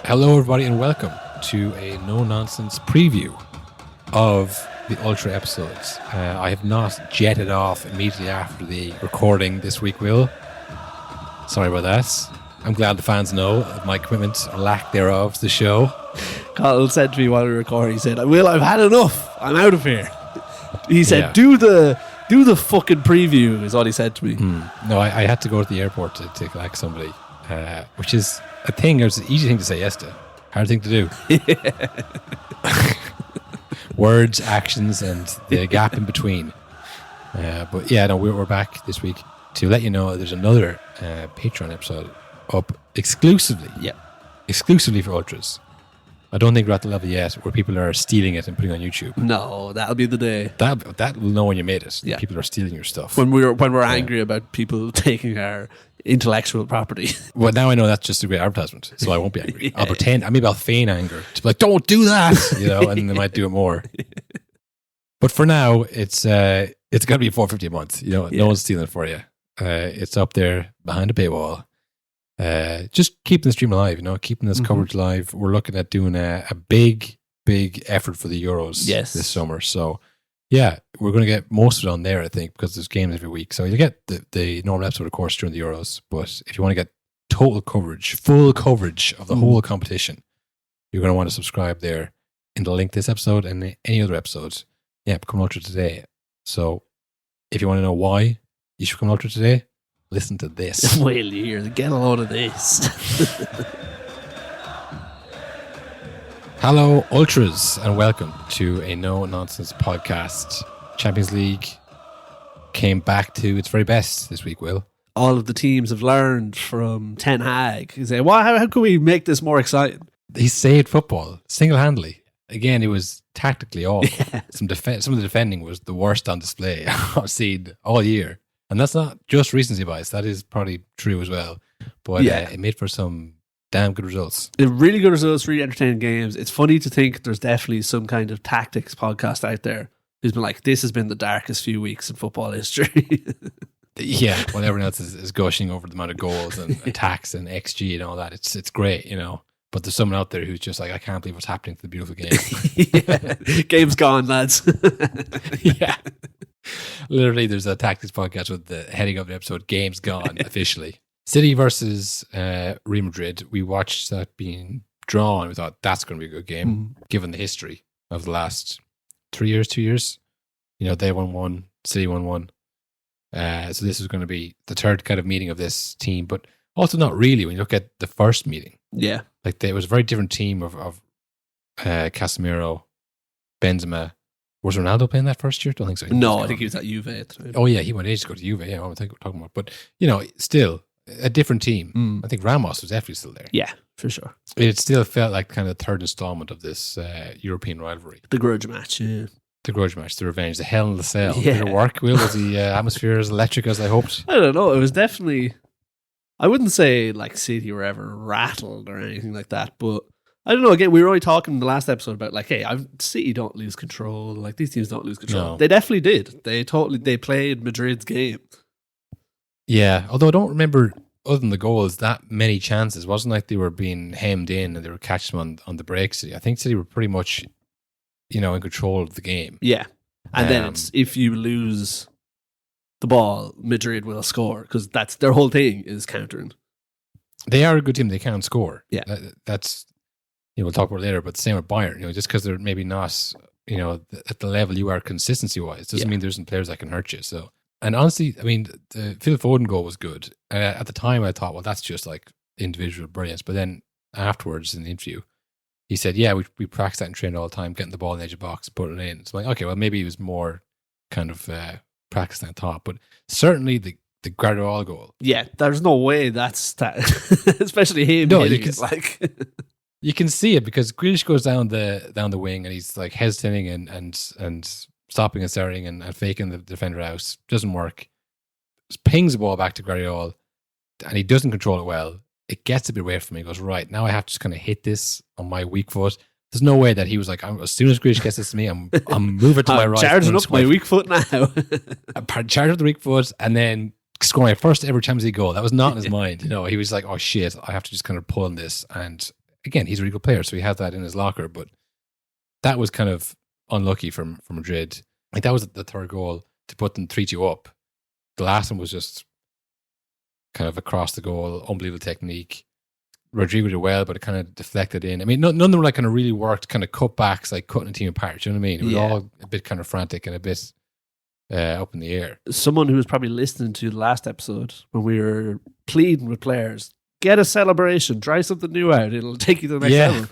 Hello, everybody, and welcome to a no-nonsense preview of the Ultra episodes. I have not jetted off immediately after the recording this week, Will. Sorry about that. I'm glad the fans know of my commitment or lack thereof to the show. Cathal said to me while we were recording, he said, Will, I've had enough. I'm out of here. He said, Yeah. do the fucking preview, is all he said to me. No, I had to go to the airport to collect somebody, which is a thing. It was an easy thing to say yes to. Hard thing to do. Words, actions, and the gap in between. But yeah, no, we're back this week to let you know there's another Patreon episode up exclusively for Ultras. I don't think we're at the level yet where people are stealing it and putting it on YouTube. No, that'll be the day. That will know when you made it. Yeah. People are stealing your stuff. When we're angry about people taking our intellectual property. Well, now I know that's just a great advertisement, so I won't be angry. I'll pretend, maybe I'll feign anger to be like, don't do that, and they might do it more. But for now, it's got to be $4.50 a month. No one's stealing it for you. It's up there behind a paywall. Just keeping the stream alive, keeping this coverage alive. We're looking at doing a big effort for the Euros this summer. So, yeah, we're going to get most of it on there, I think, because there's games every week. So you get the normal episode, of course, during the Euros. But if you want to get full coverage of the whole competition, you're going to want to subscribe there in the link to this episode and any other episodes. Yeah, become Ultra today. So if you want to know why you should become Ultra today, listen to this. Well, get a load of this. Hello, Ultras, and welcome to a no-nonsense podcast. Champions League came back to its very best this week, Will. All of the teams have learned from Ten Hag. He said, how can we make this more exciting? He saved football single-handedly. Again, it was tactically awful. Yeah. Some of the defending was the worst on display I've seen all year. And that's not just recency bias. That is probably true as well. But it made for some damn good results. Really good results, really entertaining games. It's funny to think there's definitely some kind of tactics podcast out there who's been like, this has been the darkest few weeks in football history. Yeah, while everyone else is gushing over the amount of goals and attacks and XG and all that. It's great, But there's someone out there who's just like, I can't believe what's happening to the beautiful game. Game's gone, lads. Yeah. Literally, there's a tactics podcast with the heading of the episode, Game's Gone, officially. City versus Real Madrid. We watched that being drawn. We thought that's going to be a good game, given the history of the last 3 years, 2 years. They won 1, City won 1. So this is going to be the third kind of meeting of this team, but also not really when you look at the first meeting. Yeah. Like, it was a very different team of Casemiro, Benzema. Was Ronaldo playing that first year? Don't think so. No, I think he was at Juve at the time. Oh, yeah, he went ages ago to Juve. Yeah, I think we're talking about. But, still a different team. I think Ramos was definitely still there. Yeah, for sure. It still felt like kind of the third installment of this European rivalry. The grudge match, yeah. The grudge match, the revenge, the hell in the cell. Yeah. Did it work, Will? Was the atmosphere as electric as I hoped? I don't know. It was definitely... I wouldn't say like City were ever rattled or anything like that, but I don't know. Again, we were only talking in the last episode about like, hey, City don't lose control. Like, these teams don't lose control. No. They definitely did. They played Madrid's game. Yeah, although I don't remember, other than the goals, that many chances. It wasn't like they were being hemmed in and they were catching them on the breaks. I think City were pretty much, in control of the game. Yeah, and then it's, if you lose the ball, Madrid will score, because that's their whole thing is countering. They are a good team. They can score. Yeah, that's. We'll talk about it later, but the same with Bayern. Just because they're maybe not, at the level you are consistency-wise, doesn't mean there isn't players that can hurt you. So, and honestly, I mean, the Phil Foden goal was good. At the time, I thought, well, that's just like individual brilliance. But then afterwards in the interview, he said, yeah, we practice that and train all the time, getting the ball in the edge of the box, putting it in. So I'm like, okay, well, maybe he was more kind of practice than I thought. But certainly the Guardiola goal. Yeah, there's no way that's that, especially him. No, you can like. You can see it because Grealish goes down the wing and he's like hesitating and stopping and starting and faking the defender out. Doesn't work. Just pings the ball back to Guardiola and he doesn't control it well. It gets a bit away from me. He goes, right, now I have to just kind of hit this on my weak foot. There's no way that he was like, as soon as Grealish gets this to me, I'm moving to my right. Charging up my weak foot now. Charging up the weak foot and then scoring my first ever Champions League goal. That was not in his mind. He was like, oh shit, I have to just kind of pull on this. And again, he's a really good player, so he has that in his locker. But that was kind of unlucky for Madrid. Like that was the third goal to put them 3-2 up. The last one was just kind of across the goal, unbelievable technique. Rodrygo did well, but it kind of deflected in. I mean, none of them like kind of really worked, kind of cutbacks, like cutting a team apart. Do you know what I mean? It was all a bit kind of frantic and a bit up in the air. Someone who was probably listening to the last episode when we were pleading with players, get a celebration, try something new out. It'll take you to the next level.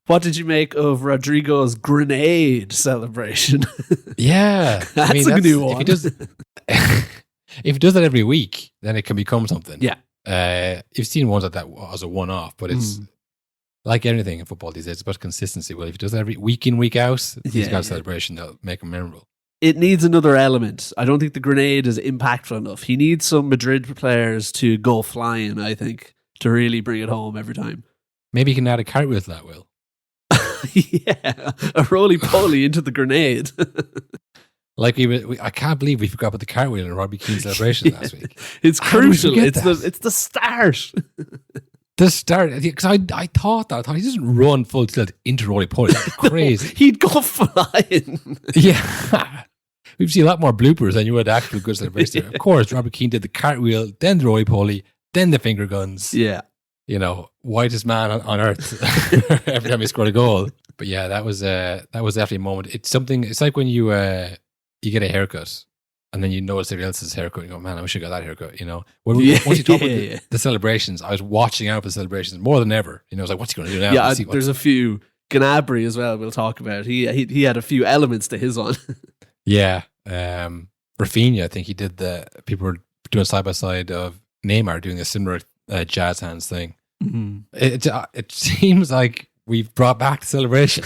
What did you make of Rodrygo's grenade celebration? Yeah. That's a new one. If he does that every week, then it can become something. Yeah. You've seen ones like that as a one-off, but it's like anything in football these days, it's about consistency. Well, if he does that every week in, week out, he's got a celebration that'll make him memorable. It needs another element. I don't think the grenade is impactful enough. He needs some Madrid players to go flying, I think, to really bring it home every time. Maybe he can add a cartwheel to that, Will. Yeah, a roly-poly into the grenade. Like I can't believe we forgot about the cartwheel in Robbie Keane's celebration last week. It's crucial. It's the start. The start, because I thought he doesn't run full tilt into roly-poly. That's crazy. No, he'd go flying. Yeah. We've seen a lot more bloopers than you would actual good celebration. Of course, Robert Keane did the cartwheel, then the roly-poly, then the finger guns. Yeah. You know, whitest man on earth every time he scored a goal. But yeah, that was definitely a moment. It's something. It's like when you get a haircut and then you notice everybody else's haircut. And you go, man, I wish I got that haircut. You know, once you talk about the celebrations, I was watching out for the celebrations more than ever. You know, I was like, what's he going to do now? Yeah, there's a few. Gnabry as well. We'll talk about. He had a few elements to his one. Yeah, Rafinha. I think he did people were doing side by side of Neymar doing a similar jazz hands thing. Mm-hmm. It seems like we've brought back the celebration.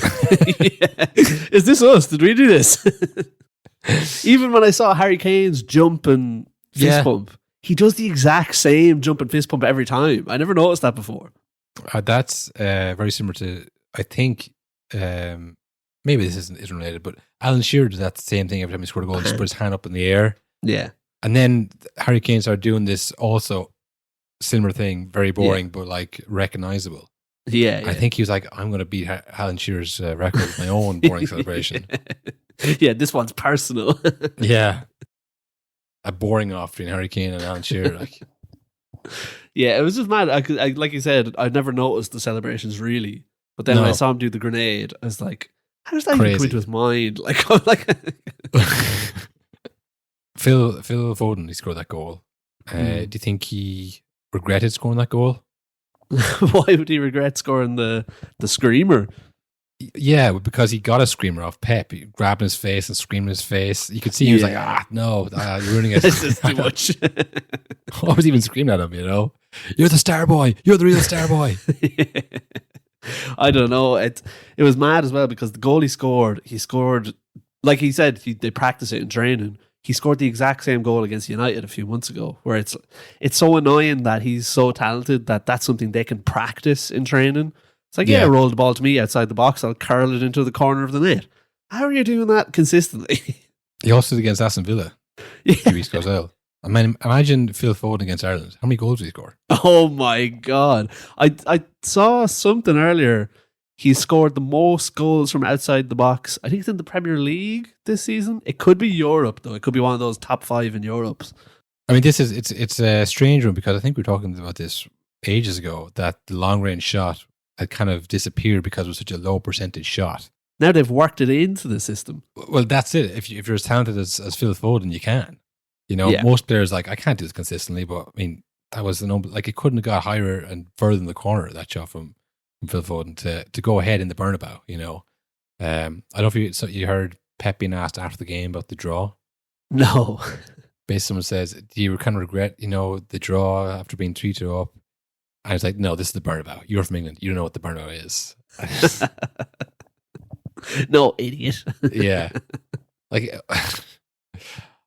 Yeah. Is this us? Did we do this? Even when I saw Harry Kane's jump and fist pump, he does the exact same jump and fist pump every time. I never noticed that before. That's very similar to, I think, maybe this isn't related, but Alan Shearer does that same thing every time he scored a goal, just put his hand up in the air. Yeah. And then Harry Kane started doing this also similar thing, very boring, but like recognizable. Yeah, I think he was like, I'm going to beat Alan Shearer's record with my own boring celebration. Yeah, this one's personal. Yeah. A boring off between Harry Kane and Alan Shearer. Like. Yeah, it was just mad. I like you said, I'd never noticed the celebrations really. But then when I saw him do the grenade, I was like, how does that even come into his mind? Like, I'm like Phil Foden, he scored that goal. Do you think he regretted scoring that goal? Why would he regret scoring the screamer? Yeah, because he got a screamer off Pep. He grabbed his face and screamed in his face. You could see he was like, no, you're ruining it. This is too much. I was even screaming at him, you know? You're the star boy. You're the real star boy. I don't know. It was mad as well because the goal he scored, like he said, they practice it in training. He scored the exact same goal against United a few months ago, where it's so annoying that he's so talented that that's something they can practice in training. It's like, roll the ball to me outside the box, I'll curl it into the corner of the net. How are you doing that consistently? He also did against Aston Villa. Yeah. 2 weeks ago. I mean, imagine Phil Foden against Ireland. How many goals did he score? Oh my God. I saw something earlier. He scored the most goals from outside the box. I think it's in the Premier League this season. It could be Europe, though. It could be one of those top 5 in Europe. I mean, it's a strange one because I think we were talking about this ages ago, that the long-range shot had kind of disappeared because it was such a low percentage shot. Now they've worked it into the system. Well, that's it. If you're as talented as Phil Foden, you can. You know, most players like, I can't do this consistently, but I mean, that was like it couldn't have got higher and further in the corner, that shot from Phil Foden to go ahead in the Bernabeu, you know. I don't know if you heard Pep being asked after the game about the draw. No. Basically, someone says, do you kind of regret, you know, the draw after being 3-2 up? And it's like, no, this is the Bernabeu. You're from England. You don't know what the Bernabeu is. No, idiot. Yeah. Like,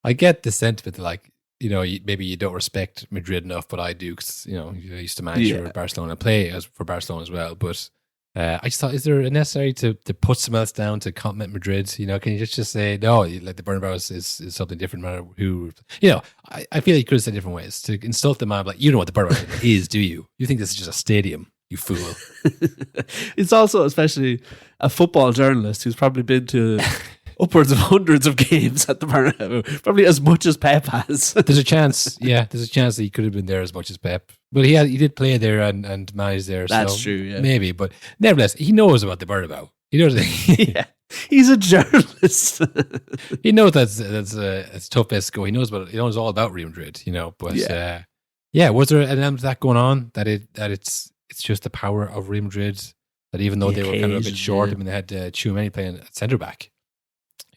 I get the sentiment, like, you know, maybe you don't respect Madrid enough, but I do, because, you know, I used to manage for Barcelona and play for Barcelona as well. But I just thought, is there a necessary to put someone else down to compliment Madrid? You know, can you just say, no, like the Bernabeu is something different, no matter who, you know, I feel like you could have said different ways to insult the man, like, you know what the Bernabeu is, do you? You think this is just a stadium? You fool. It's also especially a football journalist who's probably been to upwards of hundreds of games at the Bernabeu, probably as much as Pep has. There's a chance that he could have been there as much as Pep, but he did play there and managed there. That's so true, yeah. Maybe, but nevertheless, he knows about the Bernabeu. He knows. Yeah, he's a journalist. He knows that's a tough place to go. He knows all about Real Madrid, But was there an element of that going on that it's just the power of Real Madrid that even though they were kind of a bit short, I mean they had Tchouaméni playing at centre back,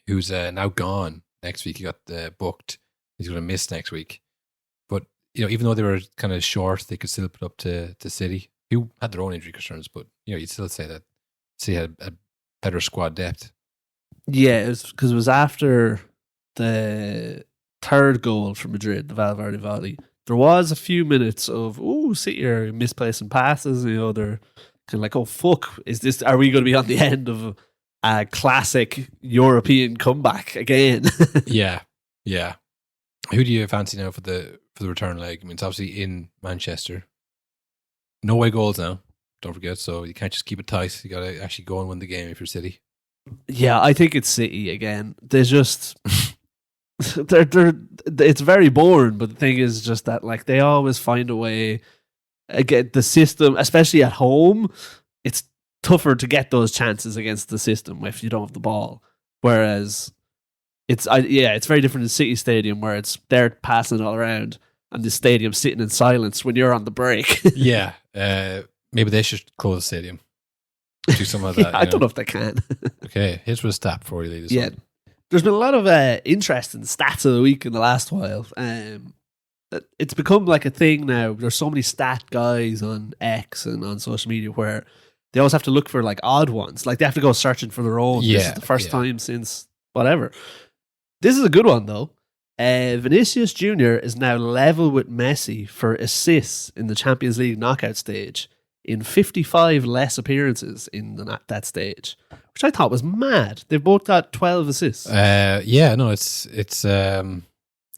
who's now gone next week. He got booked. He's going to miss next week. But even though they were kind of short, they could still put up to City, who had their own injury concerns. But you'd still say that City had a better squad depth. Yeah, because it was after the third goal for Madrid, the Valverde volley. There was a few minutes of City are misplacing passes. They're kind of like, oh fuck, are we going to be on the end of a classic European comeback again? Yeah. Who do you fancy now for the return leg? I mean, it's obviously in Manchester. No away goals now. Don't forget, so you can't just keep it tight. You got to actually go and win the game if you're City. Yeah, I think it's City again. They just they're it's very boring, but the thing is just that like they always find a way. Again, the system, especially at home, it's tougher to get those chances against the system if you don't have the ball. Whereas it's very different in City Stadium where they're passing it all around and the stadium sitting in silence when you're on the break. Yeah, maybe they should close the stadium. Do some of that. I don't know if they can. Okay, here's a stat before you leave this. One. There's been a lot of interesting stats of the week in the last while. It's become like a thing now. There's so many stat guys on X and on social media where they always have to look for like odd ones. Like they have to go searching for their own. Yeah, this is the first time since whatever. This is a good one though. Vinicius Jr. is now level with Messi for assists in the Champions League knockout stage in 55 less appearances in that stage, which I thought was mad. They've both got 12 assists.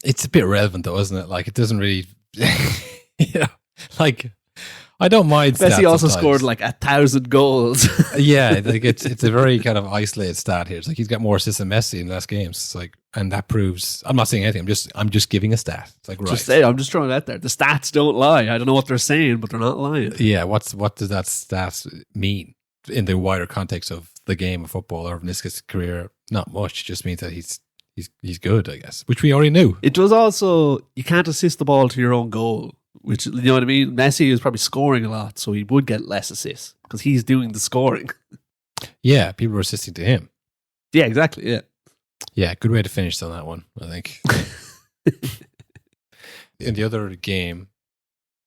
It's a bit relevant though, isn't it? Like it doesn't really, like I don't mind. Messi also scored like 1,000 goals. Yeah, like it's a very kind of isolated stat here. It's like he's got more assists than Messi in less games. It's like, and that proves. I'm not saying anything. I'm just giving a stat. It's like right. I'm just throwing it out there. The stats don't lie. I don't know what they're saying, but they're not lying. Yeah, what does that stat mean in the wider context of the game of football or Vinicius' career? Not much. It just means that he's good, I guess, which we already knew. It does also, you can't assist the ball to your own goal, which, you know what I mean? Messi is probably scoring a lot, so he would get less assists because he's doing the scoring. Yeah, people are assisting to him. Yeah, exactly, yeah. Yeah, good way to finish on that one, I think. In the other game,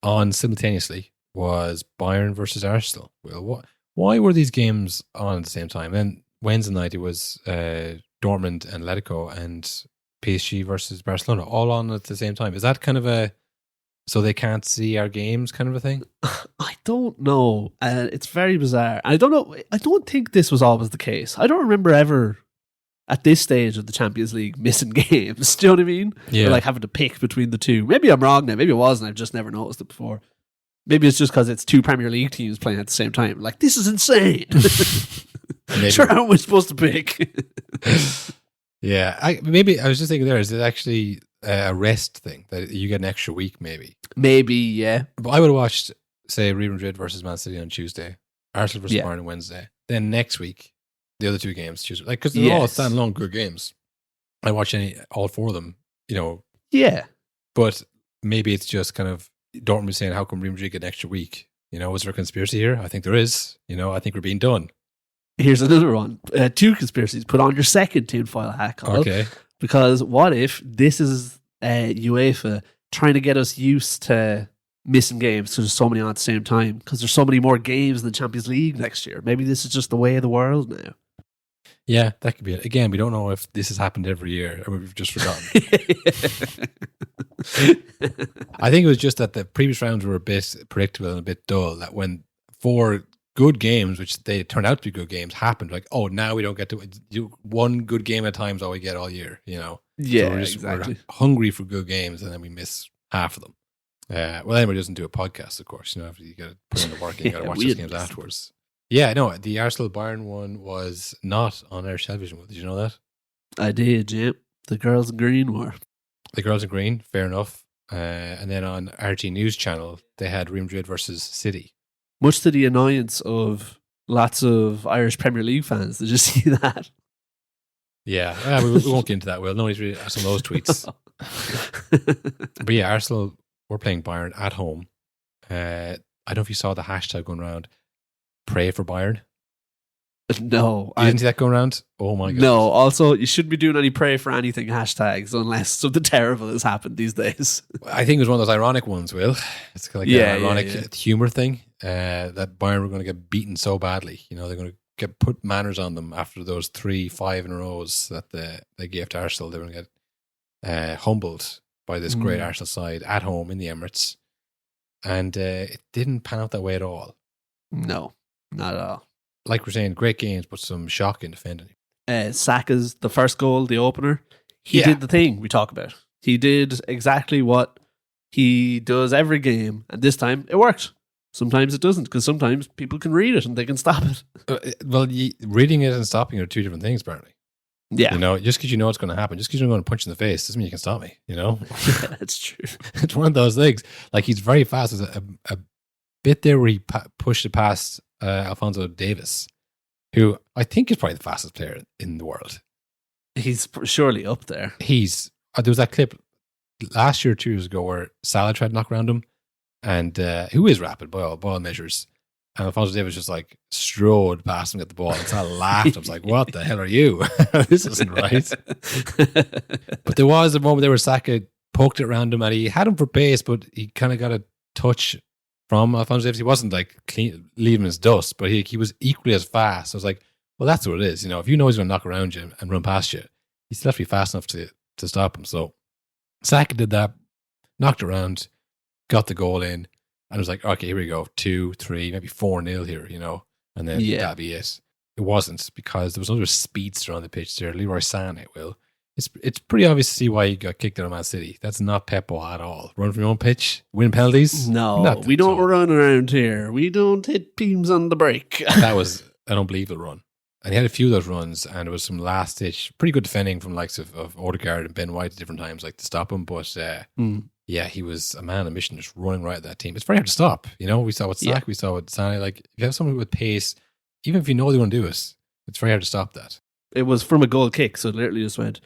on simultaneously, was Bayern versus Arsenal. Well, why were these games on at the same time? Then Wednesday night, it was Dortmund and Atletico and PSG versus Barcelona, all on at the same time. Is that kind of a so they can't see our games kind of a thing? I don't know. It's very bizarre. I don't know. I don't think this was always the case. I don't remember ever at this stage of the Champions League missing games. Do you know what I mean? Yeah. Or like having to pick between the two. Maybe I'm wrong now. Maybe it wasn't. I've just never noticed it before. Maybe it's just because it's two Premier League teams playing at the same time. Like, this is insane. Sure, how am I supposed to pick? Yeah, I was just thinking there, is it actually a rest thing that you get an extra week maybe? Maybe, yeah. But I would have watched, say, Real Madrid versus Man City on Tuesday, Arsenal versus Bayern on Wednesday. Then next week, the other two games, Tuesday. Like, because they're all standalone good games. I watch all four of them, Yeah. But maybe it's just kind of Dortmund saying, how come Real Madrid get an extra week? Is there a conspiracy here? I think there is. I think we're being done. Here's another one. Two conspiracies. Put on your second tinfoil hat, Cathal. Okay. Because what if this is UEFA trying to get us used to missing games because there's so many on at the same time? Because there's so many more games in the Champions League next year. Maybe this is just the way of the world now. Yeah, that could be it. Again, we don't know if this has happened every year or we've just forgotten. I think it was just that the previous rounds were a bit predictable and a bit dull. That when 4 good games, which they turned out to be good games, happened, like, oh, now we don't get to do one good game at a time is all we get all year, Yeah, so we're exactly. we're hungry for good games and then we miss half of them. Well, anybody doesn't do a podcast, of course. You know, you got to put in the work and you got to watch those games weirdness. afterwards. Yeah, no, the Arsenal Bayern one was not on Irish television. Did you know that? I did, yeah. The girls in green were. The girls in green, fair enough. And then on RT News Channel, they had Real Madrid versus City. Much to the annoyance of lots of Irish Premier League fans. Did you see that? Yeah, we won't get into that. We'll nobody's read some of those tweets. But yeah, Arsenal were playing Bayern at home. I don't know if you saw the hashtag going around. Pray for Bayern. No. You didn't see that going around? Oh my god. No, also, you shouldn't be doing any pray for anything hashtags unless something terrible has happened these days. I think it was one of those ironic ones, Will. It's like an ironic humor thing. That Bayern were going to get beaten so badly. You know, they're going to put manners on them after those 3-5 in a rows that they gave to Arsenal. They were going to get humbled by this great Arsenal side at home in the Emirates. And it didn't pan out that way at all. No, not at all. Like we're saying, great games, but some shocking defending. Saka's the first goal, the opener. He did the thing we talk about. He did exactly what he does every game, and this time it worked. Sometimes it doesn't, because sometimes people can read it and they can stop it. Well, reading it and stopping are two different things, apparently. Yeah. You know, just because you know what's going to happen, just because you're going to punch in the face, doesn't mean you can stop me, you know? Yeah, that's true. It's one of those things. Like, he's very fast. There's a bit there where he pushed it past Alphonso Davies, who I think is probably the fastest player in the world. He's surely up there. There was that clip last year or 2 years ago where Salah tried to knock around him, and who is rapid by all measures. And Alphonso Davies just like strode past him at the ball, and Salah laughed. I was like, what the hell are you? This isn't right. But there was a moment there where Saka poked it around him and he had him for pace, but he kind of got a touch from Alphonso Davies. He wasn't like leaving his dust, but he was equally as fast. I was like, well, that's what it is. You know, if you know he's going to knock around you and run past you, he still has to be fast enough to stop him. So Saka did that, knocked around, got the goal in, and it was like, okay, here we go, 2, 3, maybe 4-0 here, you know, and then that'd be it. It wasn't, because there was another speedster on the pitch there, Leroy Sané. Will, it's pretty obvious to see why he got kicked out of Man City. That's not Pep at all. Run from your own pitch, win penalties. No, we don't run around here. We don't hit teams on the break. That was an unbelievable run. And he had a few of those runs, and it was some last ditch, pretty good defending from likes of Odegaard and Ben White at different times, like to stop him. But yeah, he was a man on a mission, just running right at that team. It's very hard to stop. You know, we saw with Saka, we saw with Sané. Like, if you have someone with pace, even if you know they want to do it, it's very hard to stop that. It was from a goal kick, so it literally just went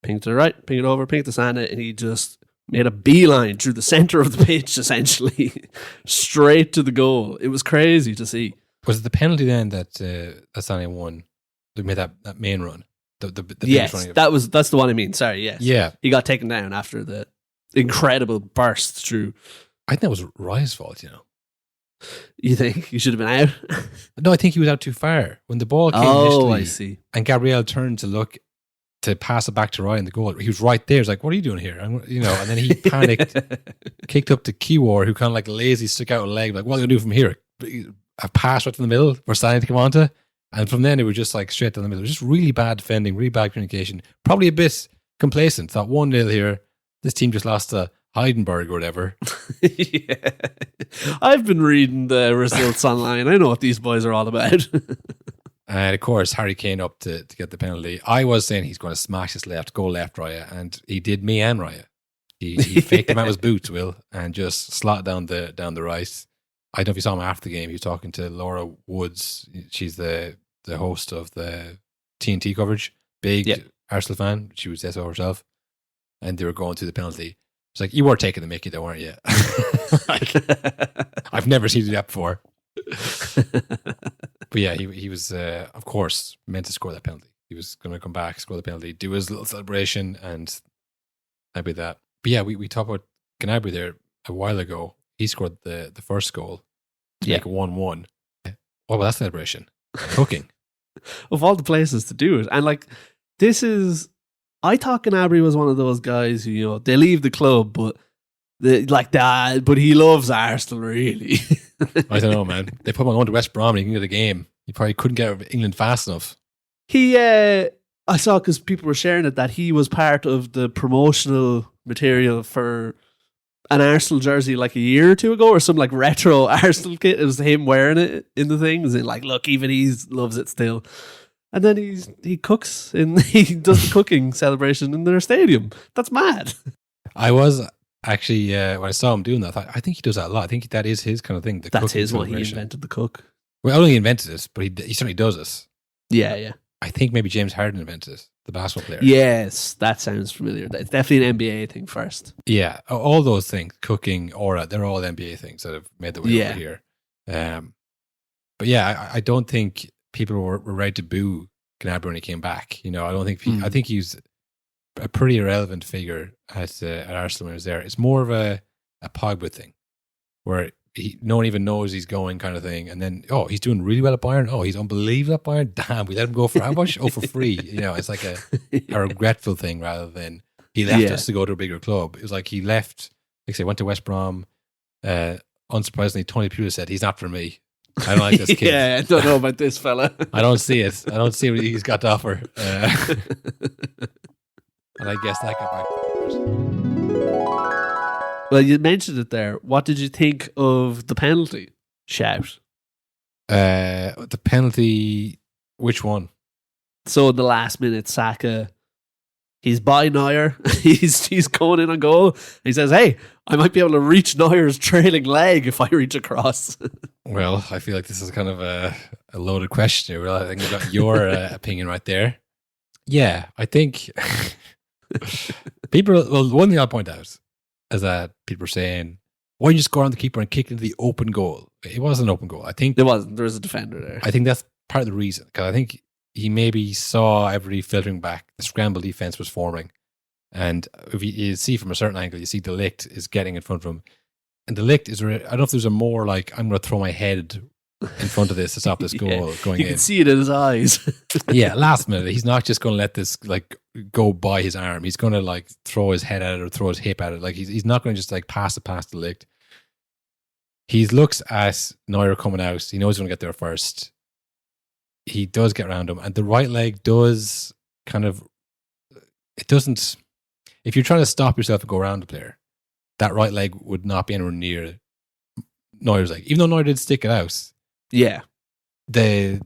ping to the right, ping it over, ping to Sané, and he just made a beeline through the center of the pitch, essentially, straight to the goal. It was crazy to see. Was it the penalty then that Sané won? They made that main run. The yes, that's the one I mean. Sorry, yes. Yeah. He got taken down after the incredible burst through. I think that was Raya's fault, you know. You think he should have been out? No, I think he was out too far. When the ball came initially, I see. And Gabriel turned to look to pass it back to Ryan, the goal. He was right there. He was like, what are you doing here? You know, and then he panicked, kicked up to Kiwar, who kind of like lazy stuck out a leg, like, what are you going to do from here? A pass right to the middle for Sané to come onto. And from then it was just like straight down the middle. It was just really bad defending, really bad communication. Probably a bit complacent. Thought 1-0 here. This team just lost to Heidenberg or whatever. Yeah. I've been reading the results online. I know what these boys are all about. And of course, Harry Kane up to get the penalty. I was saying he's going to smash his left, go left Raya, and he did me and Raya. He faked him out his boots, Will, and just slotted down the right. I don't know if you saw him after the game. He was talking to Laura Woods. She's the host of the TNT coverage. Big Arsenal fan. She was so herself. And they were going through the penalty. It's like, you were taking the mickey though, weren't you? I've never seen you do that before. But yeah, he was, of course, meant to score that penalty. He was going to come back, score the penalty, do his little celebration, and that'd be that. But yeah, we talked about Gnabry there a while ago. He scored the first goal to make it 1-1. What was that celebration? Cooking. Of all the places to do it. And like, I thought Gnabry was one of those guys who, you know, they leave the club, but but he loves Arsenal, really. I don't know, man. They put him on to West Brom and he can get a game. He probably couldn't get out of England fast enough. I saw, because people were sharing it, that he was part of the promotional material for an Arsenal jersey like a year or two ago, or some like retro Arsenal kit. It was him wearing it in the things, and like, look, even he loves it still. And then he cooks he does the cooking celebration in their stadium. That's mad. I was actually when I saw him doing that, I think he does that a lot. I think that is his kind of thing. That's his one. He invented the cook. Well, I don't think he invented it, but he certainly does it. Yeah. I think maybe James Harden invented it, the basketball player. Yes, that sounds familiar. It's definitely an NBA thing first. Yeah, all those things, cooking, aura, they're all NBA things that have made their way over here. But yeah, I don't think people were ready to boo Gnabry when he came back. I don't think I think he's a pretty irrelevant figure at Arsenal when he was there. It's more of a Pogba thing, where no one even knows he's going kind of thing. And then, he's doing really well at Bayern. He's unbelievable at Bayern. Damn, we let him go for how much? For free. It's like a regretful thing rather than he left us to go to a bigger club. It was like he left, like I say, went to West Brom. Unsurprisingly, Tony Pulis said, he's not for me. I don't like this kid. I don't know about this fella. I don't see it. I don't see what he's got to offer. And I guess that got back to the Well, you mentioned it there. What did you think of the penalty shout? The penalty, which one? So in the last minute, Saka, he's by Neuer. he's going in on goal. He says, hey, I might be able to reach Neuer's trailing leg if I reach across. Well, I feel like this is kind of a loaded question here. Well, I think I got your opinion right there. Yeah, I think one thing I'll point out is that people are saying, why don't you score on the keeper and kick into the open goal? It wasn't an open goal. I think it wasn't. There was a defender there. I think that's part of the reason, because I think he maybe saw everybody filtering back. The scramble defense was forming. And if you see from a certain angle, you see De Ligt is getting in front of him. And De Ligt is, I don't know if there's a more like, I'm going to throw my head in front of this to stop this goal going in. You can see it in his eyes. Yeah, last minute. He's not just going to let this like go by his arm. He's going to like throw his head at it or throw his hip at it. Like he's not going to just like pass it past De Ligt. He looks at Neuer coming out. He knows he's going to get there first. He does get around him, and the right leg does kind of. It doesn't. If you're trying to stop yourself and go around the player, that right leg would not be anywhere near Neuer's leg. Even though Neuer did stick it out. Yeah. The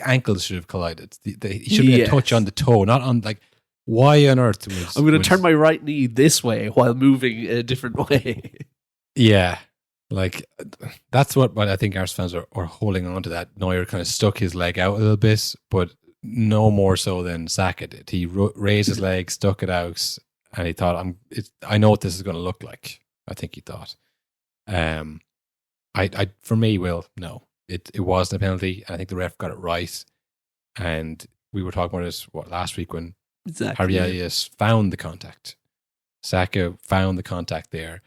ankles should have collided. He should be a touch on the toe, not on like. Why on earth was I'm going to turn my right knee this way while moving in a different way? Yeah, like that's what I think Arsenal fans are holding on to. That Neuer kind of stuck his leg out a little bit, but no more so than Saka did. He raised his leg, stuck it out, and he thought, I know what this is going to look like. I think he thought. For me, Will, no. It wasn't a penalty, and I think the ref got it right. And we were talking about this last week when Harry Elias found the contact. Saka found the contact there.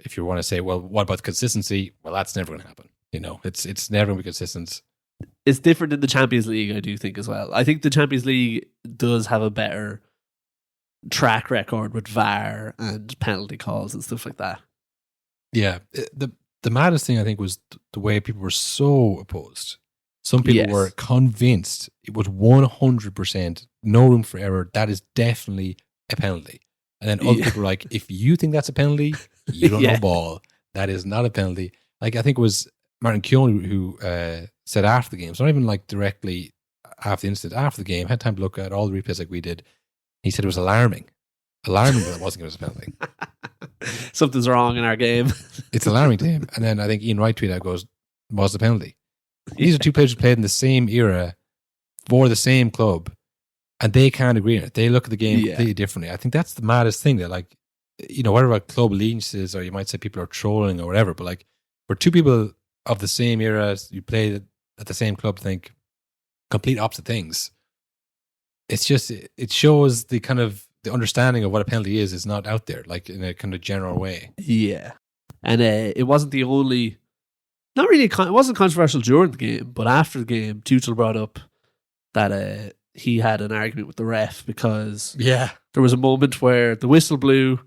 If you want to say, well, what about the consistency? Well, that's never going to happen. It's never going to be consistent. It's different in the Champions League, I do think, as well. I think the Champions League does have a better track record with VAR and penalty calls and stuff like that. Yeah. The maddest thing, I think, was the way people were so opposed. Some people were convinced it was 100% no room for error. That is definitely a penalty. And then other people were like, if you think that's a penalty, you don't know ball. That is not a penalty. Like, I think it was Martin Keown who said after the game, so not even like directly after the incident, after the game, had time to look at all the replays like we did. He said it was alarming. Alarming, but it wasn't going to be a penalty. Something's wrong in our game. It's alarming to him. And then I think Ian Wright tweeted out, goes, was the penalty. These are two players who played in the same era for the same club, and they can't agree on it. They look at the game completely differently. I think that's the maddest thing, that like, whatever club allegiances, or you might say people are trolling or whatever, but like, for two people of the same era, you play at the same club, think complete opposite things. It's just, it shows the kind of the understanding of what a penalty is not out there, like in a kind of general way. Yeah. And it wasn't the only, not really, it wasn't controversial during the game, but after the game, Tuchel brought up that he had an argument with the ref because there was a moment where the whistle blew,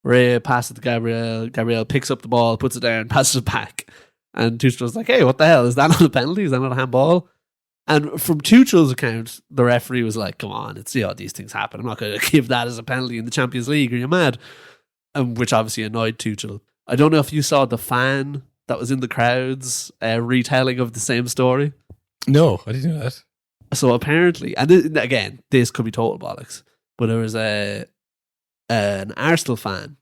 Ray passes it to Gabriel picks up the ball, puts it down, passes it back, and Tuchel was like, hey, what the hell, is that not a penalty? Is that not a handball? And from Tuchel's account, the referee was like, come on, these things happen. I'm not going to give that as a penalty in the Champions League. Are you mad? which obviously annoyed Tuchel. I don't know if you saw the fan that was in the crowds retelling of the same story. No, I didn't know that. So apparently, and again, this could be total bollocks, but there was an Arsenal fan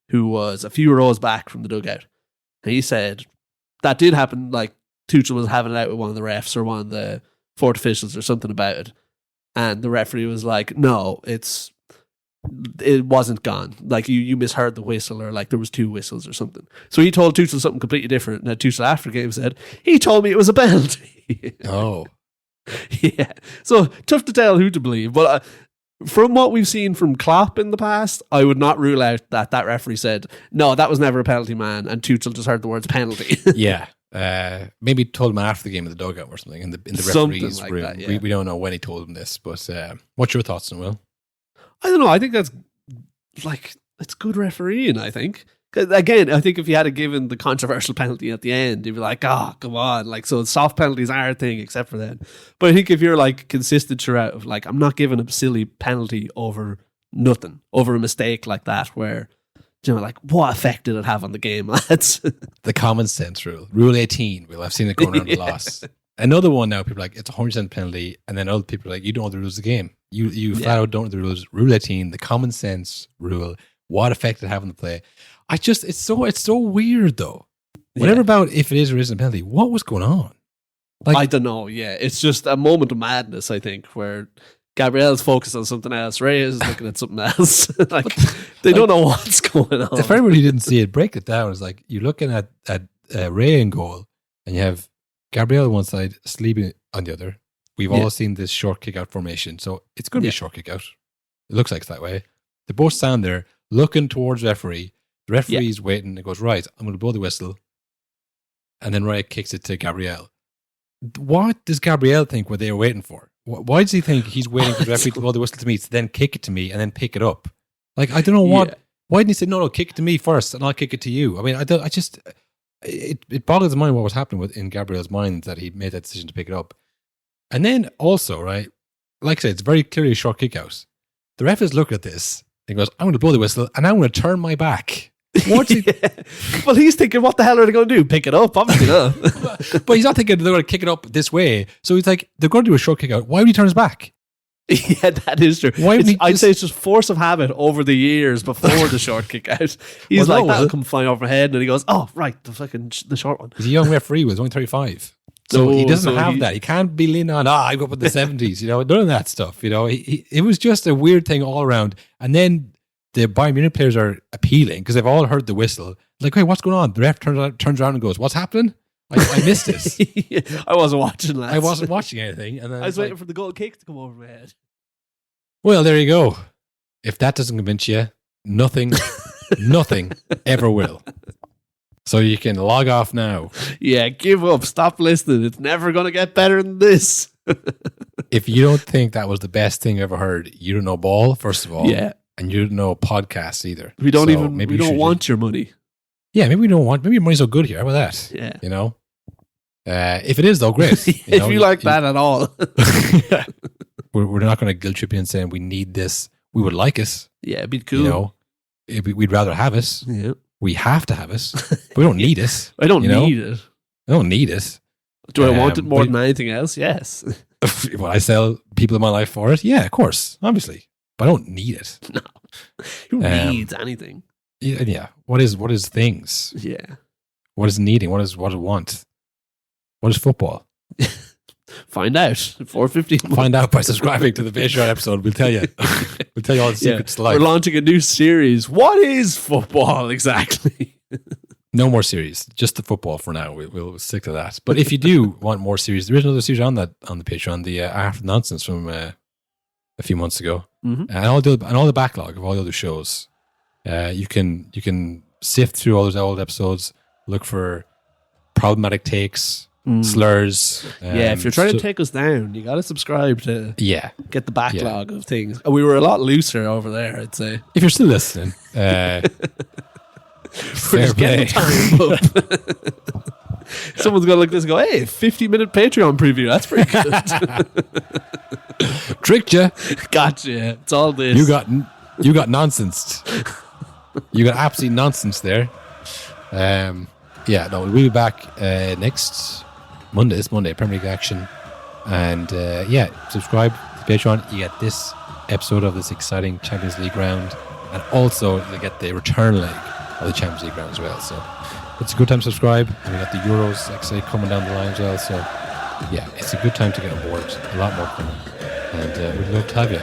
who was a few rows back from the dugout. And he said that did happen, like Tuchel was having it out with one of the refs or one of the fourth officials or something about it. And the referee was like, no, it wasn't gone. Like you misheard the whistle, or like there was 2 whistles or something. So he told Tuchel something completely different. And Tuchel after the game said, he told me it was a penalty. Oh. Yeah. So tough to tell who to believe. But from what we've seen from Klopp in the past, I would not rule out that referee said, no, that was never a penalty, man. And Tuchel just heard the words penalty. Yeah. Maybe told him after the game in the dugout or something in the referee's room. That, yeah. We don't know when he told him this, but what's your thoughts on Will? I don't know. I think that's it's good refereeing, I think. Again, I think if you had given the controversial penalty at the end, you'd be like, oh, come on. Like, so soft penalties are a thing except for then. But I think if you're like consistent throughout of like, I'm not giving a silly penalty over nothing, over a mistake like that where, you know, like, what effect did it have on the game, lads? The common sense rule. Rule 18. Well, I've seen it going around the loss. Another one now, people are like, it's a 100% penalty. And then other people are like, you don't know the rules of the game. You flat out don't know the rules. Rule 18, the common sense rule. What effect did it have on the play? It's so weird though. Whatever about if it is or isn't a penalty, what was going on? Like, I don't know. Yeah, it's just a moment of madness, I think, where Gabriel's focused on something else. Ray is looking at something else. They don't know what's going on. If everybody didn't see it, break it down. It's like you're looking at Ray in goal, and you have Gabriel on one side, Sleepy on the other. We've all seen this short kick out formation, so it's going to be a short kick out. It looks like it's that way. They both stand there looking towards referee. The referee's waiting. It goes, right, I'm going to blow the whistle. And then Ray kicks it to Gabriel. What does Gabriel think what they were waiting for? Why does he think he's waiting for the referee to blow the whistle to me to then kick it to me and then pick it up? Like, I don't know what. Yeah. Why didn't he say, no, kick it to me first and I'll kick it to you? I mean, it boggles the mind what was happening in Gabriel's mind that he made that decision to pick it up. And then also, right, like I said, it's very clearly a short kick out. The ref is looking at this and goes, I'm going to blow the whistle and I'm going to turn my back. What's he? Well, he's thinking, what the hell are they going to do? Pick it up? Obviously not. But he's not thinking they're going to kick it up this way. So he's like, they're going to do a short kick out. Why would he turn his back? Yeah, that is true. I'd say it's just force of habit over the years before the short kick out. He's that'll come flying over my head, and he goes, oh, right, the short one. He's a young referee, was only 35. So he doesn't have that. He can't be leaning on, I grew up in the 70s, none of that stuff. It was just a weird thing all around. And then the Bayern Munich players are appealing because they've all heard the whistle. Like, hey, what's going on? The ref turns around and goes, what's happening? I missed this. I wasn't watching, lads. I wasn't watching anything. And then I was waiting for the goal kick to come over my head. Well, there you go. If that doesn't convince you, nothing ever will. So you can log off now. Yeah, give up. Stop listening. It's never going to get better than this. If you don't think that was the best thing you ever heard, you don't know ball, first of all. Yeah. And you don't know podcasts either. We don't want your money. Yeah, maybe your money's so good here. How about that? Yeah. If it is, though, great. If you like that at all. We're not going to guilt trip you and saying we need this. We would like it. Yeah, it'd be cool. We'd rather have it. Yeah. We have to have it. But we don't need it. I don't need it. I don't need it. Do I want it more than anything else? Yes. Will I sell people in my life for it? Yeah, of course. Obviously. But I don't need it. No. Who needs anything? Yeah. What is things? Yeah. What is needing? What is want? What is football? Find out. 4:50. Find out by subscribing to the Patreon episode. We'll tell you. We'll tell you all the secrets to life. We're launching a new series. What is football exactly? No more series. Just the football for now. We'll stick to that. But if you do want more series, there is another series on the Patreon, the After Nonsense from a few months ago, and all the backlog of all the other shows. You can sift through all those old episodes, look for problematic takes. Slurs. If you're trying to take us down, you got to subscribe to get the backlog of things. We were a lot looser over there, I'd say. If you're still listening, fair play. Someone's going to look at this and go, hey, 50-minute Patreon preview. That's pretty good. Tricked you. Gotcha. It's all this. You got nonsensed. You got absolute nonsense there. We'll be back next Monday. This Monday, Premier League action. And subscribe to Patreon. You get this episode of this exciting Champions League round. And also, you'll get the return leg of the Champions League round as well. So it's a good time to subscribe. And we got the Euros, like I say, coming down the line as well. So, yeah, it's a good time to get on board. A lot more coming. And we'd love to have you.